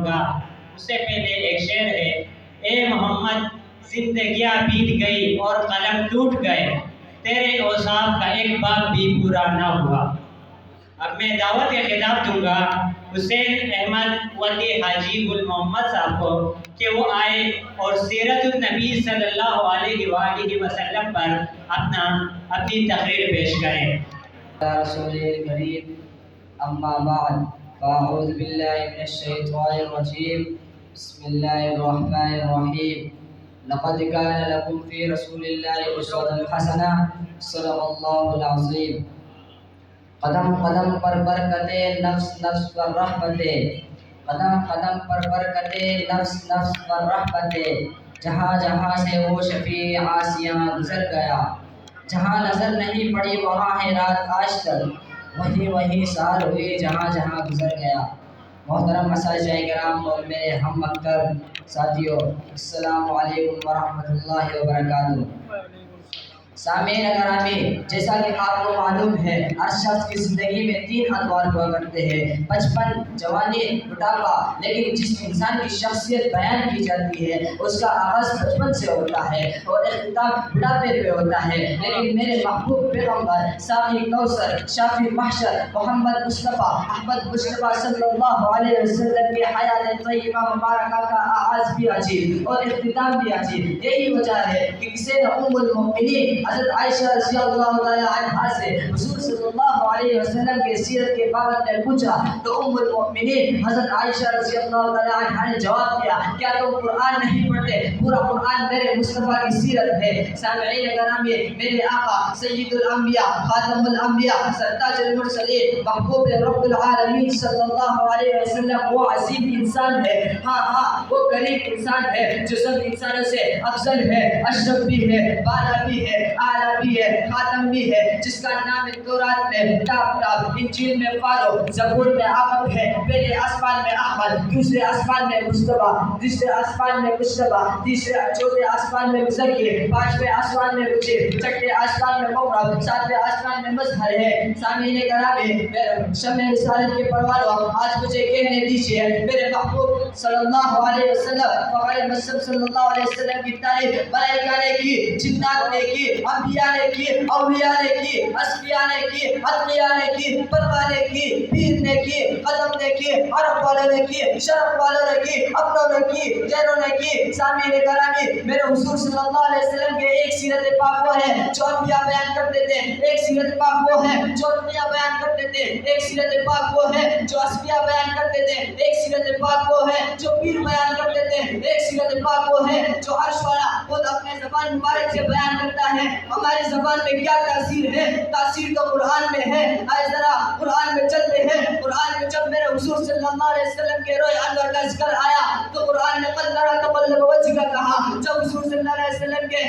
پڑھوں گا۔ اس سے پہلے ایک شعر ہے: اے محمد زندگیاں بیت گئی اور قلم ٹوٹ گئے، تیرے اوصاف کا ایک باب بھی پورا نہ ہوا۔ اب میں دعوت کا خطاب دوں گا حسین احمد ولی حاجی گل محمد صاحب کو کہ وہ آئے اور سیرت النبی صلی اللہ علیہ وآلہ وسلم پر اپنی تقریر پیش کریں۔ رسول کریم اما بعد فاعوذ باللہ من الشیطان الرجیم بسم اللہ الرحمن الرحیم لقد كان لكم في رسول الله اسوة حسنة صدق اللہ العظیم۔ قدم قدم پر برکتیں، نفس نفس پر رحمتیں، قدم قدم پر برکتیں، نفس نفس پر رحمتیں، جہاں جہاں سے وہ شفیع آسیاں گزر گیا، جہاں نظر نہیں پڑی وہاں ہے رات آج تک، وہیں وہیں سال ہوئی جہاں جہاں گزر گیا۔ محترم اساتذہ کرام اور میرے ہم مکتب ساتھیوں، السلام علیکم ورحمۃ اللہ وبرکاتہ۔ سامعین گرامی، جیسا کہ آپ کو معلوم ہے ہر شخص کی زندگی میں 3 ادوار ہوا کرتے ہیں: بچپن، جوانی، بڑھاپا۔ لیکن جس انسان کی شخصیت بیان کی جاتی ہے اس کا آغاز بچپن سے ہوتا ہے اور اختتام بڑھاپے پہ ہوتا ہے۔ لیکن میرے محبوب پیغمبر ساقی کوثر شافی محشر محمد مصطفیٰ احمد مصطفیٰ صلی اللہ علیہ وسلم کی حیات طیبہ مبارکہ کا آغاز بھی عجیب اور اختتام بھی عجیب۔ یہی وجہ ہے کہ کسی نے ام المؤمنین حضرت عائشہ رضی اللہ تعالی عنہا سے حضور صلی اللہ علیہ وسلم کے سیرت کے بابت میں پوچھا تو ام المؤمنین حضرت عائشہ رضی اللہ تعالی عنہا نے جواب دیا: کیا تم قرآن نہیں پڑھتے؟ پورا قرآن میرے مصطفیٰ کی سیرت ہے۔ سامعین گرامی، میرے آقا سید الانبیاء خاتم الانبیاء سرتاج المرسلین محبوب رب العالمین صلی اللہ علیہ وسلم وہ عظیم انسان ہے، ہاں وہ کریم انسان ہے جو سب انسانوں سے افضل ہے، اشرف بھی ہے، بالا بھی ہے، اعلیٰ بھی ہے، خاتم بھی ہے، جس کا نام تورات میں ٹاپ، انجیل میں فاروق، زبور میں عقب ہے۔ پہلے آسمان میں احمد، دوسرے آسمان میں مصطفیٰ، تیسرے آسمان میں مصطفیٰ، چوتھے آسمان میں مزکر، 5ویں آسمان میں بشیر، 6ویں آسمان میں مغرب، 7ویں آسمان میں مظہر ہے۔ سامعین گرامی، شمع رسالت کے پروانوں، آج مجھے کہنے دیجیے میرے محبوب صلی اللہ علیہ وسلم فخر مصطفیٰ صلی اللہ علیہ وسلم کی تعریف ملائکہ نے کی، جنات نے کی، انبیاء نے کی، اولیاء نے کی، اصفیاء نے کی، اتقیاء نے کی، پروا نے کی، پیر نے کی، قدم نے کی، عرب والوں نے کی، شرف والوں نے کی، اپنوں نے کی، غیروں نے کی۔ سامعین گرامی، میرے حضور صلی اللہ علیہ وسلم کے ایک سیرت پاک وہ ہے جو انبیاء بیان کرتے تھے، ایک سیرت پاک وہ ہے جو انبیاء بیان کرتے تھے، ایک سیرت پاک وہ ہے جو اصفیاء بیان کرتے تھے، ایک سیرت پاک وہ ہے جو پیر بیان کرتے تھے، ایک سیرت پاک وہ ہے جو عرش والا خود اپنے زبان مبارک سے بیان کرتا ہے۔ ہماری زبان میں کیا تاثیر ہے؟ تاثیر تو قرآن میں ہے۔ آئے ذرا قرآن میں چلتے ہیں۔ قرآن میں جب میرے حضور صلی اللہ علیہ وسلم کے روئے انور کا ذکر آیا تو قرآن نے قد نرى تقلب وجهك کہا۔ جب حضور صلی اللہ علیہ وسلم کے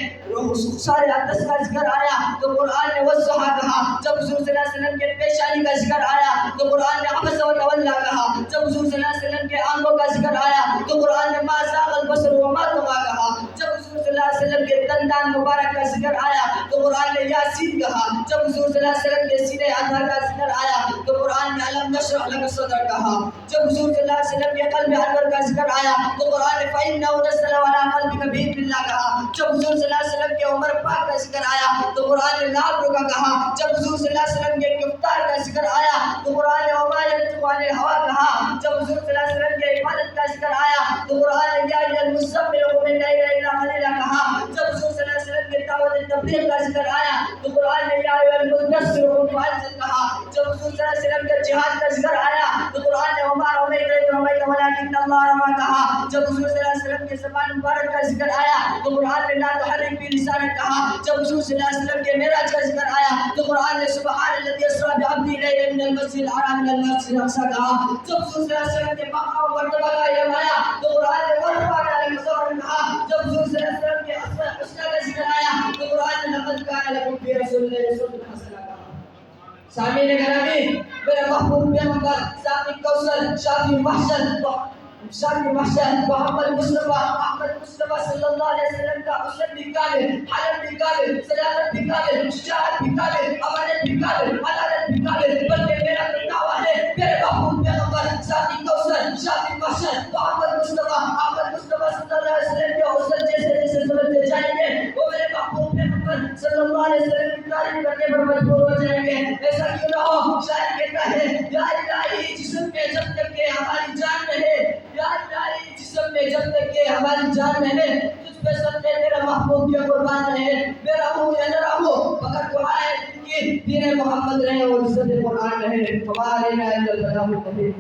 سارے اقدس کا ذکر آیا تو قرآن نے والضحى کہا۔ جب حضور صلی اللہ علیہ وسلم کے پیشانی کا ذکر آیا تو قرآن نے عبس وتولى کہا۔ جب حضور صلی اللہ علیہ وسلم کے آنکھوں کا ذکر آیا تو قرآن نے ما زاغ البصر وما طغى کہا۔ جب حضور صلی اللہ علیہ وسلم کے دندان مبارک کا ذکر آیا تو قرآن نے یاسین کہا۔ جب حضور صلی اللہ علیہ وسلم کے سینے اطہر کا ذکر آیا تو قرآن نے الم نشرح لك صدرك کہا۔ جب حضور صلی اللہ علیہ وسلم کے قلب انور کا ذکر آیا تو قرآن نے فإنه نزل على قلبك بإذن الله کہا۔ جب حضور صلی اللہ علیہ وسلم کے عمر پاک کا ذکر آیا تو قرآن نے لا کا کہا۔ جب حضور صلی اللہ علیہ وسلم کے گفتار کا ذکر آیا تو قرآن نے وما ينطق عن الهوى کہا۔ جب حضور صلی اللہ علیہ وسلم کے عبادت کا ذکر آیا تو قرآن نے یا ایھا المزمل قم الليل الا قليلا کہا۔ جب حضور صلی اللہ علیہ وسلم کے دعوت تبلیغ کا ذکر آیا تو قرآن نے یا ایھا المدثر قم فانذر کہا۔ جب حضور صلی اللہ علیہ وسلم کے جہاد کا ذکر آیا تو قرآن نے وما رميت إذ رميت ولكن الله رمى کہا۔ جب حضور صلی اللہ علیہ وسلم کے زبان مبارک کا ذکر آیا تو قرآن نے لا تحرك به لسانك کہا۔ جب حضور صلی اللہ علیہ وسلم کے معراج کا ذکر آیا تو قرآن نے سبحان الذي اسرى بعبده ليلا من المسجد الحرام الى المسجد الاقصى کہا۔ جب حضور صلی اللہ علیہ وسلم کے مقام و مرتبہ کا علم آیا تو قرآن نے ورفعنا لك ذکرك کہا۔ جب حضور صلی اللہ علیہ وسلم کے اسماء الحسنى کا ذکر آیا تو قرآن نے لقد كان لكم في رسول الله اسوة حسنة کہا۔ سامعین گرامی، میرے محبوب پیغمبر ساقی کوثر شافی محشر محمد مصطفیٰ احمد مصطفیٰ صلی اللہ علیہ وسلم کا حسن بھی کامل، حلم بھی کامل، صداقت بھی کامل، شجاعت بھی کامل، امانت بھی کامل، عدالت بھی کامل، بلکہ میرا دعویٰ والے میرے محبوب پیغمبر ذاتی کوثر شافی بشر محمد مصطفیٰ صلی اللہ علیہ وسلم کے حسن جیسے جیسے سمجھتے جائیں گے وہ میرے محبوب پیغمبر صلی اللہ علیہ وسلم کی تعریف کرنے پر مجبور ہو جائیں گے. ایسا کیوں نہ ہو. شاعر کہتا ہے یا الہی جسم میں جب تک کہ ہماری جان رہے، یا الہی جسم میں جب تک کہ ہماری جان رہے، تجھ پہ سب نے میرا محبوب یہ قربان رہے. میں رہوں یا نہ رہوں مگر دعا ہے کہ دین محمد رہے اور عزت قرآن رہے. ہمارے